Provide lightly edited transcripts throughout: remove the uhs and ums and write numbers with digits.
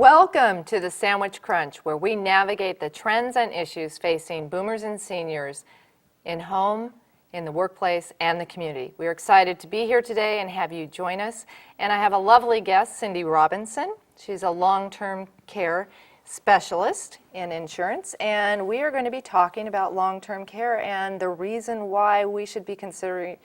Welcome to the Sandwich Crunch, where we navigate the trends and issues facing boomers and seniors in home, in the workplace, and the community. We're excited to be here today and have you join us. And I have a lovely guest, Cindy Robinson. She's a long-term care specialist in insurance, and we are going to be talking about long-term care and the reason why we should be consider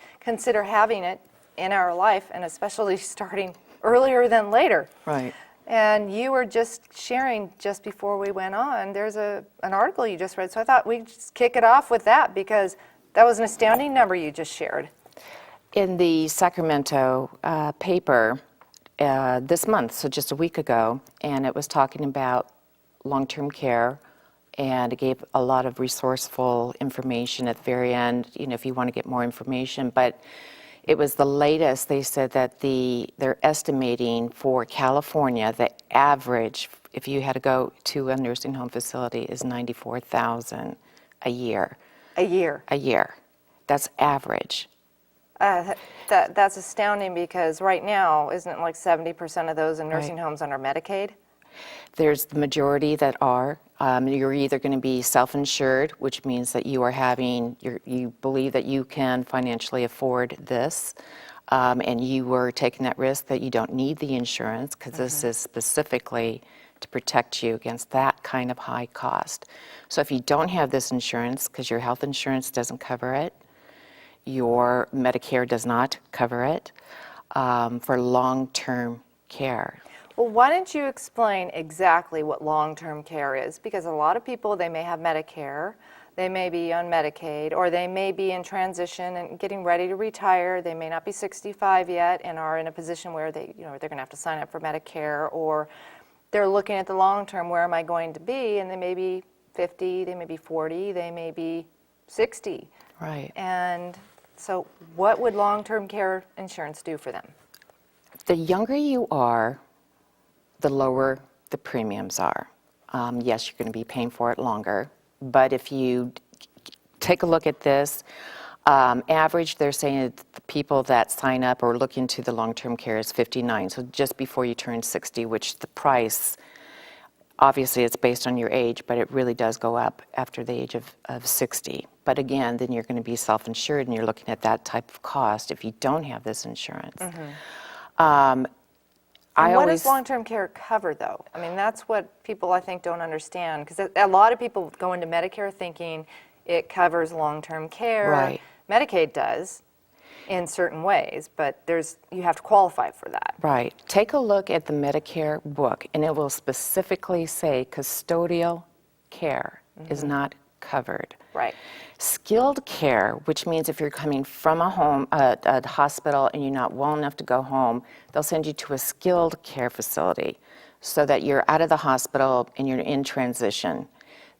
having it in our life, and especially starting earlier than later. Right. And you were just sharing just before we went on, there's an article you just read, so I thought we'd just kick it off with that because that was an astounding number you just shared. In the Sacramento paper this month, so just a week ago, and it was talking about long-term care, and it gave a lot of resourceful information at the very end, you know, if you want to get more information, but it was the latest. They said that they're estimating for California, the average, if you had to go to a nursing home facility, is $94,000 a year. A year? A year. That's average. That's astounding because right now, isn't it like 70% of those in nursing homes under Medicaid? There's the majority that are. You're either going to be self-insured, which means that you are you believe that you can financially afford this, and you are taking that risk that you don't need the insurance because this is specifically to protect you against that kind of high cost. So if you don't have this insurance, because your health insurance doesn't cover it, your Medicare does not cover it, for long-term care. Well, why don't you explain exactly what long-term care is? Because a lot of people, they may have Medicare, they may be on Medicaid, or they may be in transition and getting ready to retire. They may not be 65 yet and are in a position where they're going to have to sign up for Medicare, or they're looking at the long term, where am I going to be? And they may be 50, they may be 40, they may be 60. Right. And so what would long-term care insurance do for them? The younger you are, the lower the premiums are. Yes, you're going to be paying for it longer, but if you take a look at this, average, they're saying that the people that sign up or look into the long-term care is 59, so just before you turn 60, which the price, obviously it's based on your age, but it really does go up after the age of 60. But again, then you're going to be self-insured and you're looking at that type of cost if you don't have this insurance. And what does long-term care cover, though? I mean, that's what people, I think, don't understand, because a lot of people go into Medicare thinking it covers long-term care. Right. Medicaid does in certain ways, but you have to qualify for that. Right. Take a look at the Medicare book, and it will specifically say custodial care is not covered. Right. Skilled care, which means if you're coming from a hospital and you're not well enough to go home, they'll send you to a skilled care facility so that you're out of the hospital and you're in transition.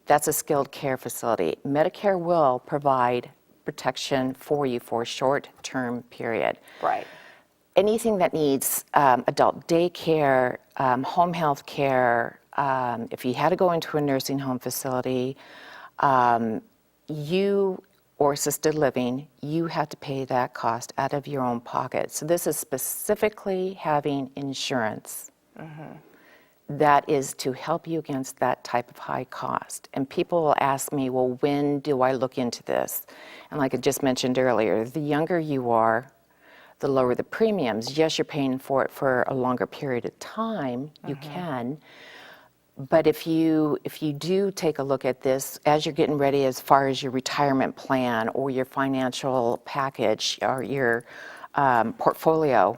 That's a skilled care facility. Medicare will provide protection for you for a short-term period. Right. Anything that needs adult daycare, home health care, if you had to go into a nursing home facility, you or assisted living, you have to pay that cost out of your own pocket. So this is specifically having insurance that is to help you against that type of high cost. And people will ask me, well, when do I look into this? And like I just mentioned earlier, the younger you are, the lower the premiums. Yes, you're paying for it for a longer period of time, you can. But if you do take a look at this as you're getting ready as far as your retirement plan or your financial package or your portfolio,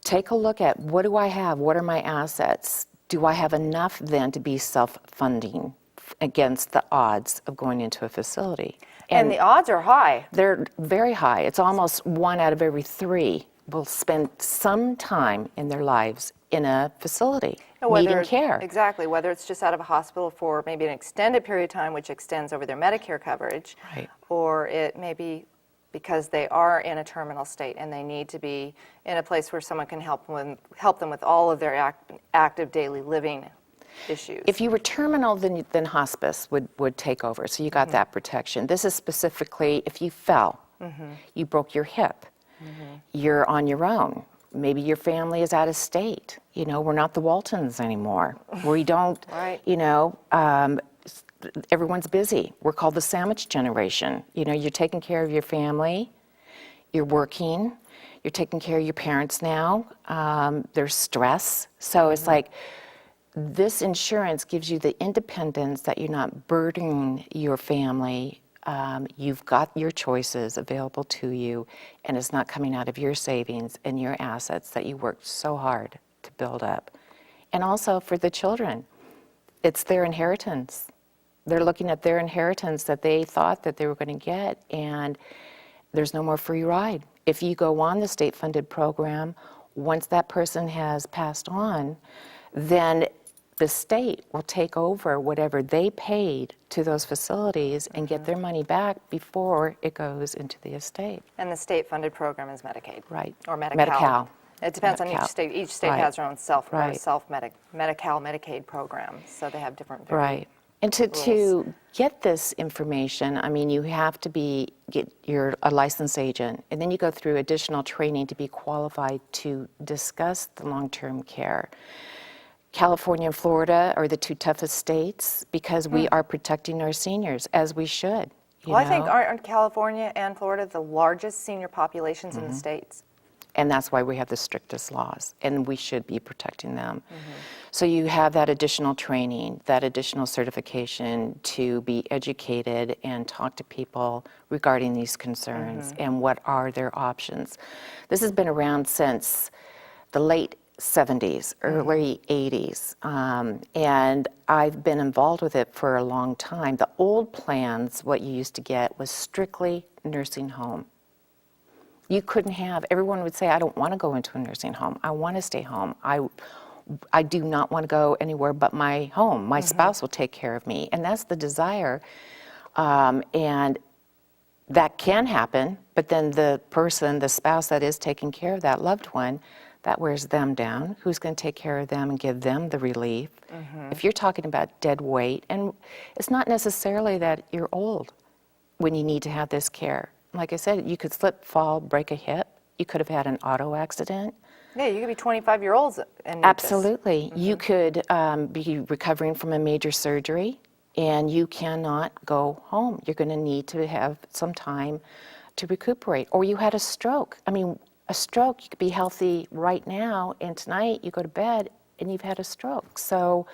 take a look at what do I have? What are my assets? Do I have enough then to be self-funding against the odds of going into a facility? And the odds are high. They're very high. It's almost 1 out of every 3 will spend some time in their lives in a facility, needing care. Exactly, whether it's just out of a hospital for maybe an extended period of time, which extends over their Medicare coverage, Right. or it may be because they are in a terminal state and they need to be in a place where someone can help them with all of their active daily living issues. If you were terminal, then hospice would take over, so you got that protection. This is specifically if you fell, you broke your hip, you're on your own. Maybe your family is out of state. You know, we're not the Waltons anymore. We don't, Right. you know, everyone's busy. We're called the sandwich generation. You know, you're taking care of your family, you're working, you're taking care of your parents now. There's stress. So it's like, this insurance gives you the independence that you're not burdening your family. You've got your choices available to you, and it's not coming out of your savings and your assets that you worked so hard to build up. And also for the children, it's their inheritance. They're looking at their inheritance that they thought that they were going to get, and there's no more free ride. If you go on the state-funded program, once that person has passed on, then the state will take over whatever they paid to those facilities and get their money back before it goes into the estate. And the state-funded program is Medicaid. Right. Or Medi-Cal. Medi-Cal. It depends on each Medi-Cal. state. Each state Right. has their own Right. Medi-Cal, Medicaid programs, so they have different. Right. And to get this information, I mean, you have to you're a licensed agent, and then you go through additional training to be qualified to discuss the long-term care. California and Florida are the two toughest states because we are protecting our seniors, as we should. Well, I think aren't California and Florida the largest senior populations in the states? And that's why we have the strictest laws, and we should be protecting them. So you have that additional training, that additional certification to be educated and talk to people regarding these concerns and what are their options. This has been around since the late 70s, early 80s, and I've been involved with it for a long time. The old plans, what you used to get was strictly nursing home. You couldn't have, everyone would say, I don't want to go into a nursing home. I want to stay home. I do not want to go anywhere but my home. My spouse will take care of me. And that's the desire. And that can happen, but then the person, the spouse that is taking care of that loved one, that wears them down. Who's going to take care of them and give them the relief? If you're talking about dead weight, and it's not necessarily that you're old when you need to have this care. Like I said, you could slip, fall, break a hip. You could have had an auto accident. Yeah, you could be 25-year-olds and need Absolutely. You could be recovering from a major surgery, and you cannot go home. You're going to need to have some time to recuperate. Or you had a stroke. I mean, a stroke, you could be healthy right now, and tonight you go to bed and you've had a stroke. So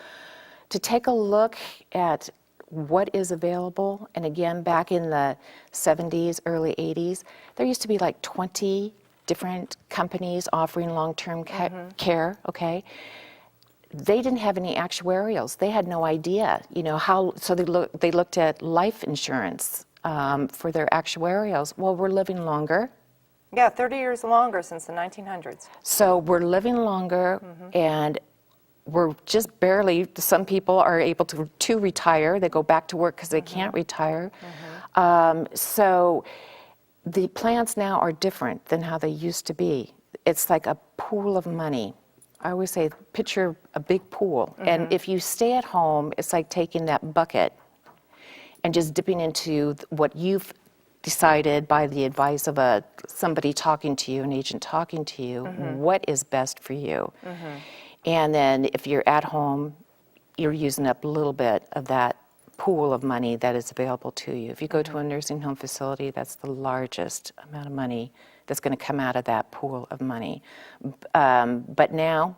to take a look at what is available, and again, back in the 70s, early 80s, there used to be like 20 different companies offering long-term care, okay? They didn't have any actuarials. They had no idea, you know, how, so they looked at life insurance for their actuarials. Well, we're living longer. Yeah, 30 years longer since the 1900s. So we're living longer, and we're just barely, some people are able to retire. They go back to work because they can't retire. So the plans now are different than how they used to be. It's like a pool of money. I always say, picture a big pool. And if you stay at home, it's like taking that bucket and just dipping into what you've decided by the advice of somebody talking to you, an agent talking to you, what is best for you. And then if you're at home, you're using up a little bit of that pool of money that is available to you. If you go to a nursing home facility, that's the largest amount of money that's going to come out of that pool of money. But now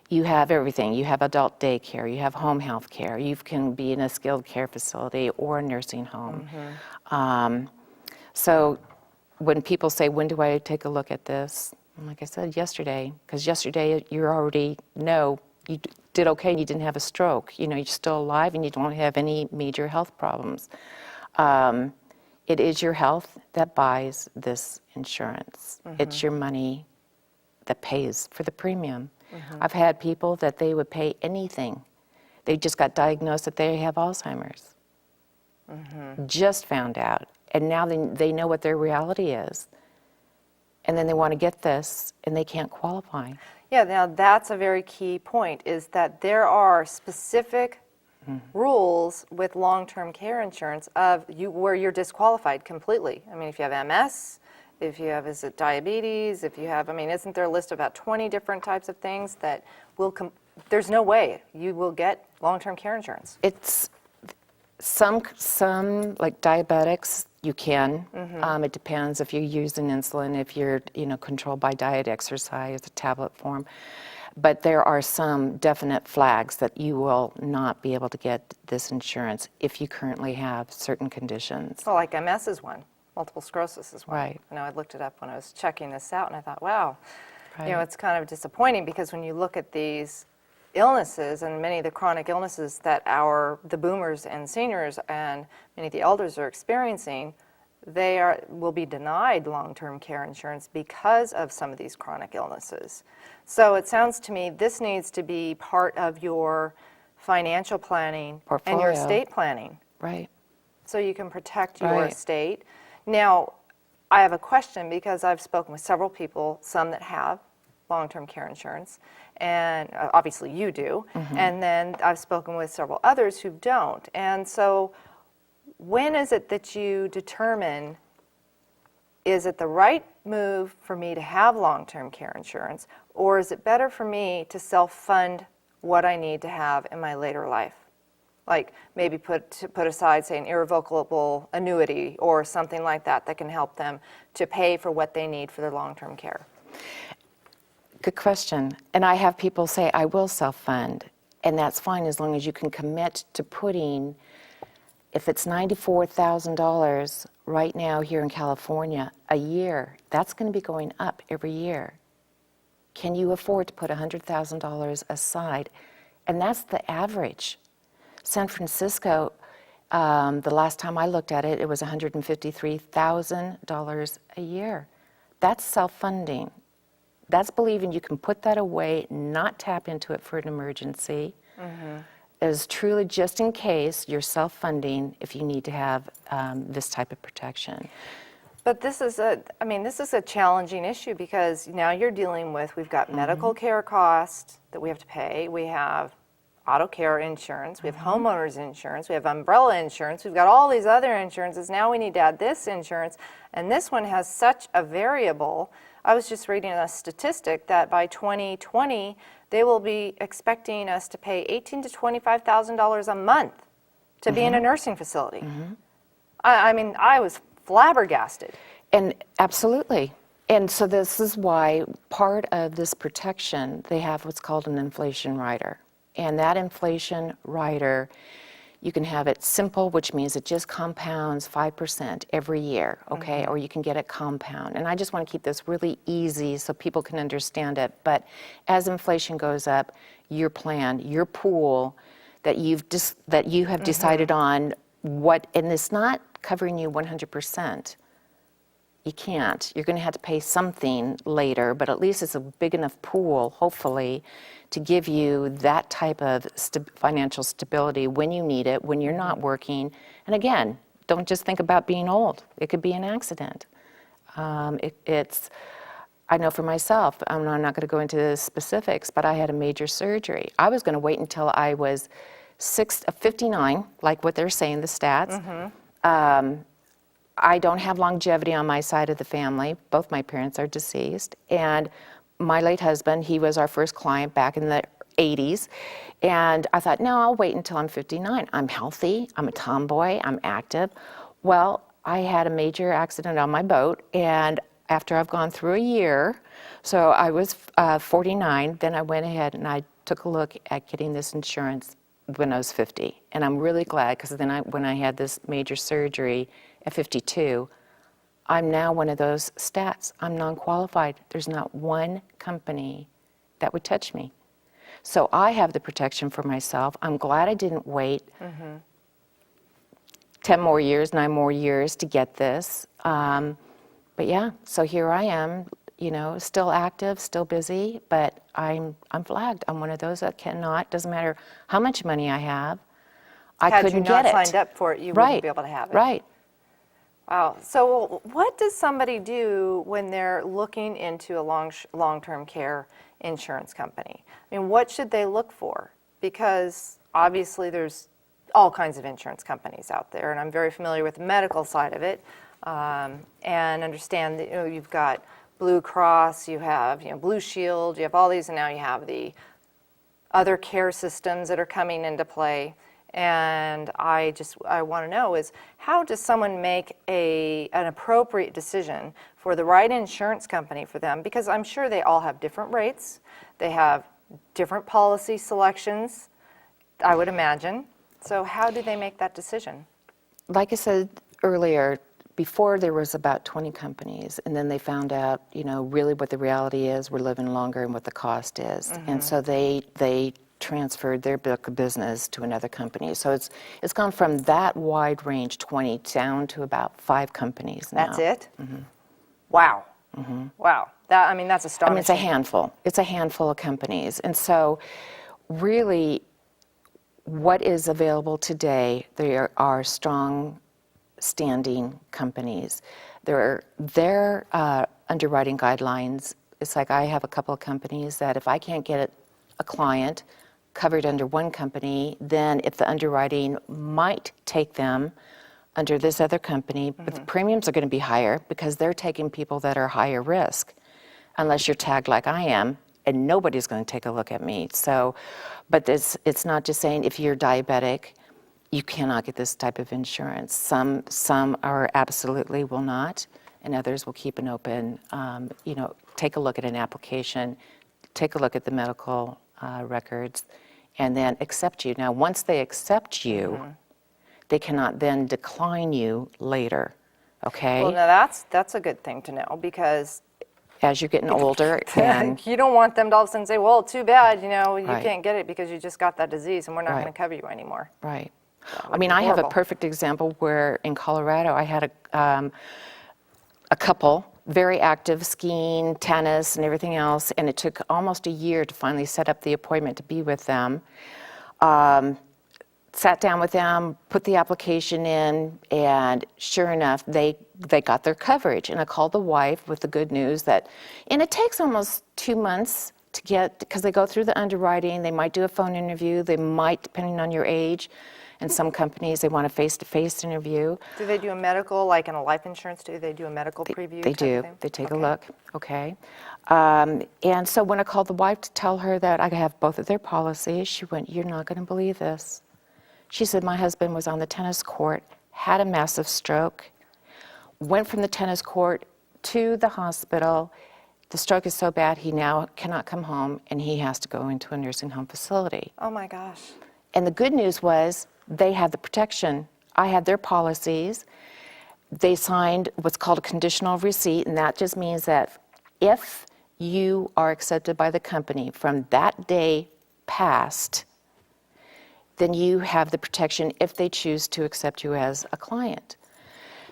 you have everything. You have adult daycare, you have home health care, you can be in a skilled care facility or a nursing home. So when people say, when do I take a look at this? Like I said, yesterday, because yesterday you already know you did okay and you didn't have a stroke. You know, you're still alive and you don't have any major health problems. It is your health that buys this insurance. It's your money that pays for the premium. I've had people that they would pay anything. They just got diagnosed that they have Alzheimer's. Just found out. And now they know what their reality is. And then they want to get this, and they can't qualify. Yeah, now that's a very key point, is that there are specific rules with long-term care insurance of where you're disqualified completely. I mean, if you have MS, if you have, is it diabetes, if you have, I mean, isn't there a list of about 20 different types of things that will, there's no way you will get long-term care insurance? It's some like diabetics, you can. It depends if you're using insulin, if you're, controlled by diet, exercise, a tablet form. But there are some definite flags that you will not be able to get this insurance if you currently have certain conditions. Well, like MS is one, multiple sclerosis is one. Right. I know I looked it up when I was checking this out, and I thought, wow, Right. it's kind of disappointing because when you look at these illnesses and many of the chronic illnesses that the boomers and seniors and many of the elders are experiencing, will be denied long-term care insurance because of some of these chronic illnesses. So it sounds to me this needs to be part of your financial planning and your Portfolio. estate planning, Right. so you can protect your Right. estate. Now, I have a question because I've spoken with several people, some that have long-term care insurance, and obviously you do, and then I've spoken with several others who don't. And so when is it that you determine, is it the right move for me to have long-term care insurance, or is it better for me to self-fund what I need to have in my later life? Like maybe put aside, say, an irrevocable annuity or something like that that can help them to pay for what they need for their long-term care. Good question. And I have people say, I will self-fund. And that's fine as long as you can commit to putting, if it's $94,000 right now here in California a year, that's going to be going up every year. Can you afford to put $100,000 aside? And that's the average. San Francisco, the last time I looked at it, it was $153,000 a year. That's self-funding. That's believing you can put that away, not tap into it for an emergency. It is truly just in case you're self-funding if you need to have this type of protection. But this is a challenging issue because now you're dealing with, we've got medical care costs that we have to pay, we have auto care insurance, we have homeowners insurance, we have umbrella insurance, we've got all these other insurances. Now we need to add this insurance, and this one has such a variable. I was just reading a statistic that by 2020, they will be expecting us to pay $18,000 to $25,000 a month to be in a nursing facility. I mean, I was flabbergasted. And absolutely. And so this is why part of this protection, they have what's called an inflation rider. And that inflation rider, you can have it simple, which means it just compounds 5% every year, okay? Or you can get it compound. And I just want to keep this really easy so people can understand it. But as inflation goes up, your plan, your pool that you have decided on, and it's not covering you 100%. You can't. You're going to have to pay something later, but at least it's a big enough pool, hopefully, to give you that type of financial stability when you need it, when you're not working. And again, don't just think about being old. It could be an accident. I know for myself, I'm not going to go into the specifics, but I had a major surgery. I was going to wait until I was 59, like what they're saying, the stats. I don't have longevity on my side of the family. Both my parents are deceased. And my late husband, he was our first client back in the 80s. And I thought, no, I'll wait until I'm 59. I'm healthy, I'm a tomboy, I'm active. Well, I had a major accident on my boat, and after I've gone through a year, so I was 49, then I went ahead and I took a look at getting this insurance when I was 50. And I'm really glad, because then when I had this major surgery at 52, I'm now one of those stats. I'm non-qualified. There's not one company that would touch me. So I have the protection for myself. I'm glad I didn't wait 10 more years, 9 more years to get this. But yeah, so here I am, still active, still busy, but I'm flagged. I'm one of those that cannot, doesn't matter how much money I have, I couldn't get it. Had you not signed up for it, you wouldn't be able to have it. Right. Wow. So what does somebody do when they're looking into a long-term care insurance company? I mean, what should they look for? Because obviously there's all kinds of insurance companies out there, and I'm very familiar with the medical side of it. and understand that, you've got Blue Cross, you have, Blue Shield, you have all these, and now you have the other care systems that are coming into play. And I want to know is, how does someone make an appropriate decision for the right insurance company for them? Because I'm sure they all have different rates. They have different policy selections, I would imagine. So how do they make that decision? Like I said earlier, before there was about 20 companies, and then they found out, really what the reality is, we're living longer and what the cost is. And so they transferred their book of business to another company. So it's gone from that wide range, 20, down to about 5 companies now. That's it? Wow. Wow. That's astonishing. It's a handful. It's a handful of companies. And so really what is available today, there are strong standing companies. Their underwriting guidelines, it's like I have a couple of companies that if I can't get a client covered under one company, then if the underwriting might take them under this other company, but the premiums are going to be higher because they're taking people that are higher risk, unless you're tagged like I am, and nobody's going to take a look at me. So, but it's not just saying if you're diabetic, you cannot get this type of insurance. Some are absolutely will not, and others will keep an open, take a look at an application, take a look at the medical records, and then accept you. Now, once they accept you, they cannot then decline you later, okay? Well, now that's a good thing to know, because as you're getting older, and you don't want them to all of a sudden say, well, too bad, you Right. can't get it because you just got that disease and we're not Right. going to cover you anymore. right. That I would mean, be I have a horrible. perfect example where in Colorado I had a couple, very active, skiing, tennis, and everything else, and it took almost a year to finally set up the appointment to be with them. Sat down with them, put the application in, and sure enough, they got their coverage. And I called the wife with the good news that, and it takes almost 2 months to get, because they go through the underwriting, they might do a phone interview, they might, depending on your age, and some companies, they want a face-to-face interview. Do they do a medical, like in a life insurance, do they do a medical preview? They type do. of thing? They take a Okay. look, okay? And so when I called the wife to tell her that I have both of their policies, she went, "You're not going to believe this." She said, "My husband was on the tennis court, had a massive stroke, went from the tennis court to the hospital. The stroke is so bad he now cannot come home, and he has to go into a nursing home facility." Oh my gosh. And the good news was they had the protection. I had their policies. They signed what's called a conditional receipt, and that just means that if you are accepted by the company from that day past, then you have the protection if they choose to accept you as a client.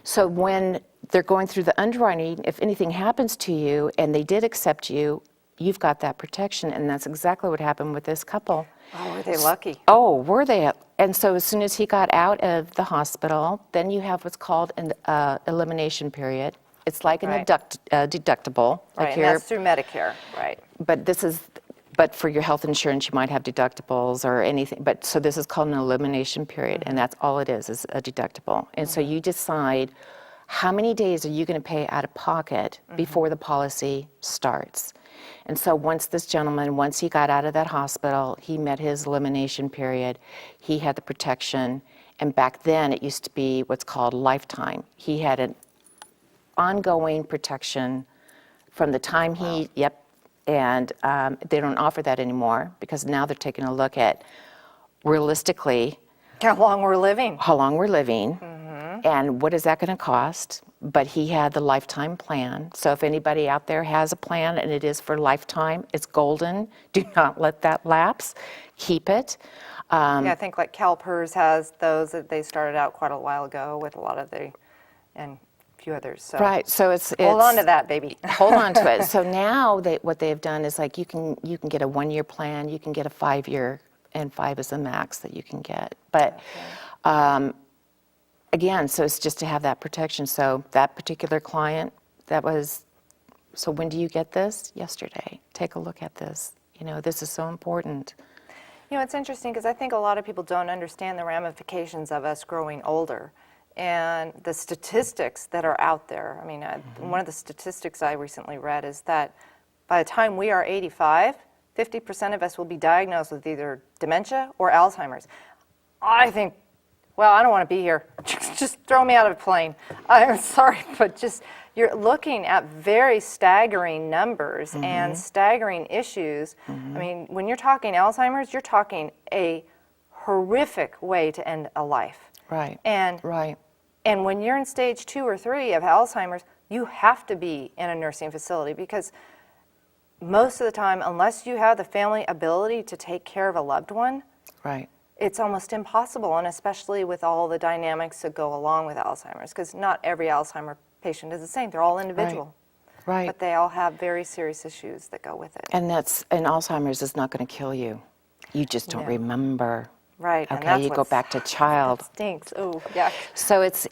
So when they're going through the underwriting, if anything happens to you and they did accept you, you've got that protection, and that's exactly what happened with this couple. Oh, were they lucky? Oh, were they? And so as soon as he got out of the hospital, then you have what's called an elimination period. It's like Right. a deductible. Right, Like and that's through Medicare, right? but for your health insurance, you might have deductibles or anything. But so this is called an elimination period, and that's all it is a deductible. And so you decide how many days are you going to pay out of pocket before the policy starts. And so once he got out of that hospital, he met his elimination period, he had the protection, and back then it used to be what's called lifetime. He had an ongoing protection from the time and they don't offer that anymore because now they're taking a look at realistically How long we're living. how long we're living and what is that going to cost. But he had the lifetime plan. So if anybody out there has a plan and it is for lifetime, it's golden. Do not let that lapse. Keep it. Yeah, I think like CalPERS has those that they started out quite a while ago with a lot of and a few others. So Right. So it's hold on to that, baby. Hold on to it. So now what they've done is like you can get a 1-year plan, you can get a 5-year, and 5 is the max that you can get. But again, so it's just to have that protection. So that particular client, so when do you get this? Yesterday. Take a look at this. This is so important. It's interesting because I think a lot of people don't understand the ramifications of us growing older. and the statistics that are out there. I mean, one of the statistics I recently read is that by the time we are 85, 50% of us will be diagnosed with either dementia or Alzheimer's. I think, well, I don't want to be here. Just throw me out of a plane. I'm sorry, but just you're looking at very staggering numbers and staggering issues. I mean, when you're talking Alzheimer's, you're talking a horrific way to end a life. Right. And Right. and when you're in stage 2 or 3 of Alzheimer's, you have to be in a nursing facility because most of the time, unless you have the family ability to take care of a loved one, Right. it's almost impossible, and especially with all the dynamics that go along with Alzheimer's, because not every Alzheimer patient is the same. They're all individual. Right. But they all have very serious issues that go with it. And Alzheimer's is not going to kill you. You just don't No. remember. Right. and Okay, that's you go what's- back to child. That stinks. Oh, yuck. So it's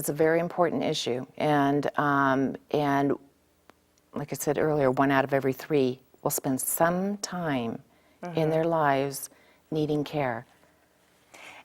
a very important issue. And like I said earlier, 1 out of every 3 will spend some time in their lives needing care.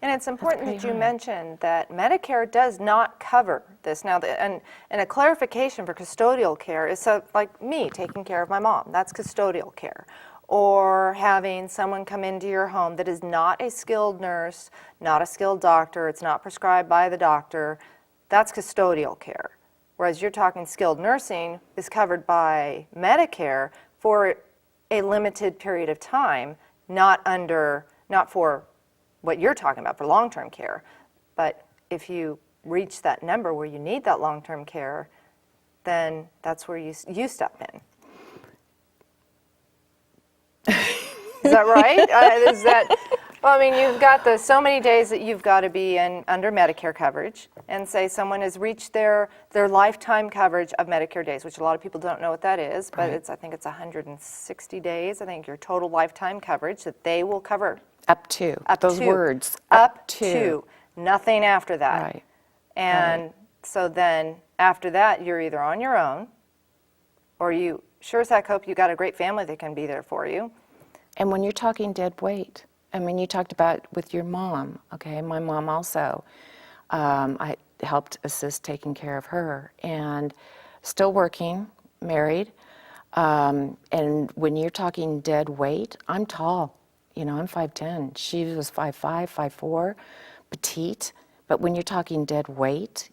And it's important pretty that you high. mentioned that Medicare does not cover this. Now, and a clarification for custodial care is like me taking care of my mom. That's custodial care. Or having someone come into your home that is not a skilled nurse, not a skilled doctor, it's not prescribed by the doctor. That's custodial care. Whereas you're talking skilled nursing is covered by Medicare for a limited period of time, not for what you're talking about for long-term care. But if you reach that number where you need that long-term care, then that's where you step in. Is that right? Well, I mean, you've got so many days that you've got to be under Medicare coverage, and say someone has reached their lifetime coverage of Medicare days, which a lot of people don't know what that is, but Right. I think it's 160 days, I think, your total lifetime coverage that they will cover. Up to. Those to. words. Up to. Nothing after that. Right. And so then after that, you're either on your own, or you sure as heck hope you got a great family that can be there for you. And when you're talking dead weight, I mean, you talked about with your mom, okay? My mom also. I helped assist taking care of her, and still working, married. And when you're talking dead weight, I'm tall. You know, I'm 5'10". She was 5'5", 5'4", petite. But when you're talking dead weight,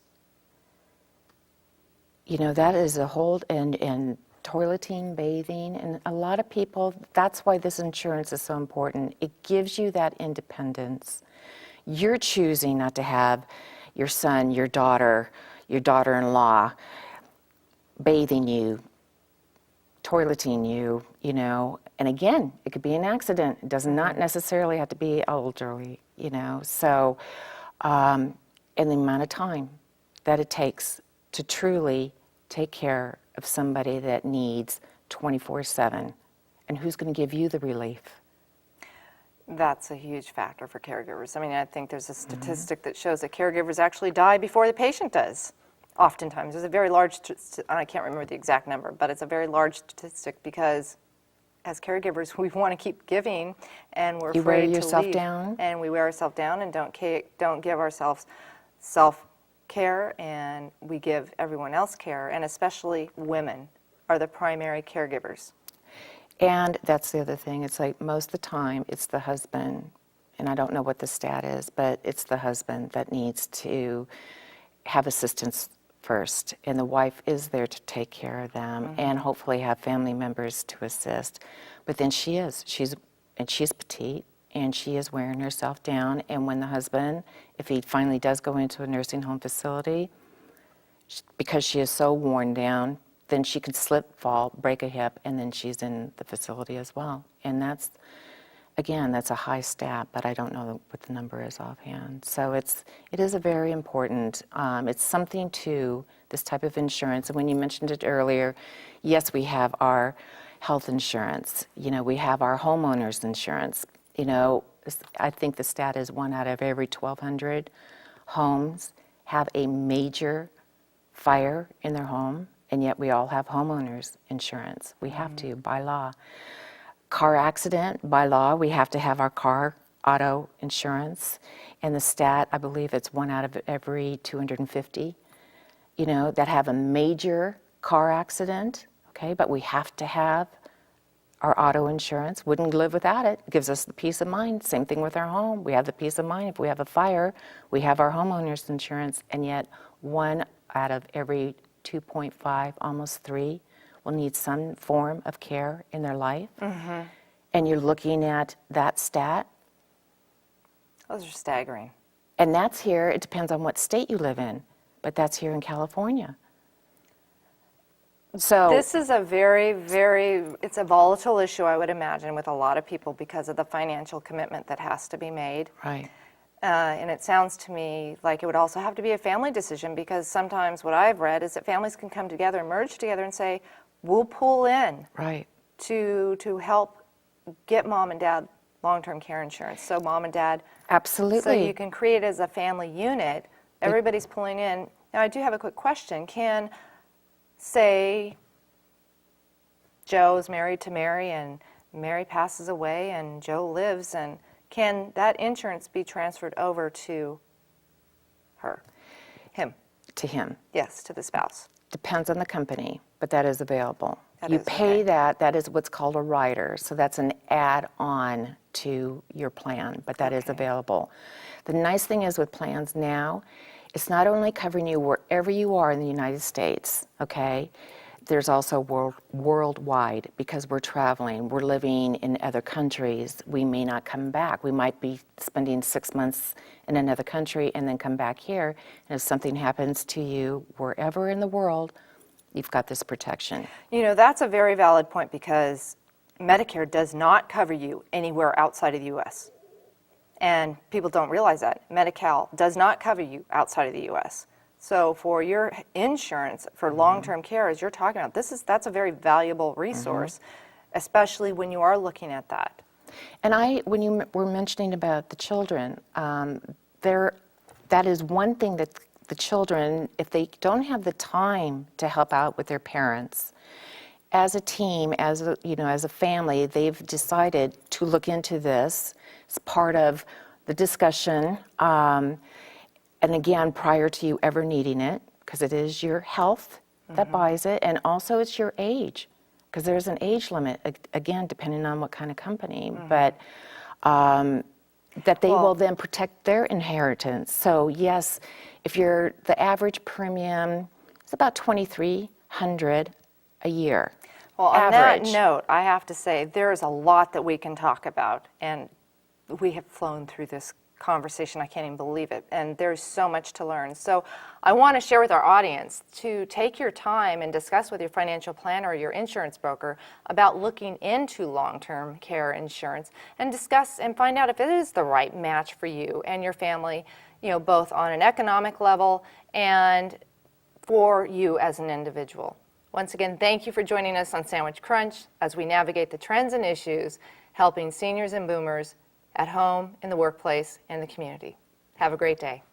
you know, that is a whole, and toileting, bathing, and a lot of people, that's why this insurance is so important. It gives you that independence. You're choosing not to have your son, your daughter-in-law bathing you, toileting you, you know. And again, it could be an accident. It does not necessarily have to be elderly, you know. So, and the amount of time that it takes to truly take care of somebody that needs 24/7, and who's going to give you the relief? That's a huge factor for caregivers. I mean, I think there's a statistic that shows that caregivers actually die before the patient does. Oftentimes, there's a very large, I can't remember the exact number, but it's a very large statistic because as caregivers, we want to keep giving, and we're You wear afraid to yourself leave. down? And we wear ourselves down and don't give ourselves self-care, and we give everyone else care, and especially women are the primary caregivers. And that's the other thing. It's like most of the time, it's the husband, and I don't know what the stat is, but it's the husband that needs to have assistance first, and the wife is there to take care of them and hopefully have family members to assist. But then she's petite, and she is wearing herself down, and when the husband, if he finally does go into a nursing home facility, because she is so worn down, then she could slip, fall, break a hip, and then she's in the facility as well. And that's, again, that's a high stat, but I don't know what the number is offhand. So it is a very important, it's something to this type of insurance. And when you mentioned it earlier, yes, we have our health insurance. You know, we have our homeowners insurance. You know, I think the stat is 1 out of every 1,200 homes have a major fire in their home, and yet we all have homeowners insurance. We have to, by law. Car accident, by law, we have to have our car auto insurance, and the stat, I believe it's 1 out of every 250, that have a major car accident, okay? But we have to have our auto insurance. Wouldn't live without it. It gives us the peace of mind. Same thing with our home. We have the peace of mind. If we have a fire, we have our homeowner's insurance, and yet 1 out of every 2.5, almost 3, will need some form of care in their life. Mm-hmm. And you're looking at that stat. Those are staggering. And that's here. It depends on what state you live in, but that's here in California. So this is a it's a volatile issue, I would imagine, with a lot of people because of the financial commitment that has to be made. Right. And it sounds to me like it would also have to be a family decision, because sometimes what I've read is that families can come together and merge together and say, we'll pool in Right. to help get mom and dad long-term care insurance. So mom and dad, Absolutely. so you can create as a family unit. Everybody's pulling in. Now I do have a quick question. Can, say, Joe's married to Mary and Mary passes away and Joe lives, and can that insurance be transferred over to her? Him? To him. Yes, to the spouse. Depends on the company, but that is available. That You is pay okay. that is what's called a rider. So that's an add-on to your plan, but that is Okay. available. The nice thing is with plans now, it's not only covering you wherever you are in the United States, okay? There's also worldwide, because we're traveling, we're living in other countries. We may not come back. We might be spending 6 months in another country and then come back here. And if something happens to you wherever in the world, you've got this protection. That's a very valid point, because Medicare does not cover you anywhere outside of the U.S. And people don't realize that. Medi-Cal does not cover you outside of the U.S. So for your insurance for long-term care, as you're talking about, that's a very valuable resource, especially when you are looking at that. And when you were mentioning about the children, that is one thing that the children, if they don't have the time to help out with their parents, as a team, as a family, they've decided to look into this. It's part of the discussion. And again, prior to you ever needing it, because it is your health that buys it, and also it's your age, because there's an age limit, again, depending on what kind of company, but that they will then protect their inheritance. So yes, if the average premium is about $2,300 a year. Well, on average. that note, I have to say there is a lot that we can talk about, and we have flown through this conversation. I can't even believe it, and there's so much to learn. So I want to share with our audience to take your time and discuss with your financial planner or your insurance broker about looking into long-term care insurance, and discuss and find out if it is the right match for you and your family, both on an economic level and for you as an individual. Once again, thank you for joining us on Sandwich Crunch as we navigate the trends and issues helping seniors and boomers at home, in the workplace, and the community. Have a great day.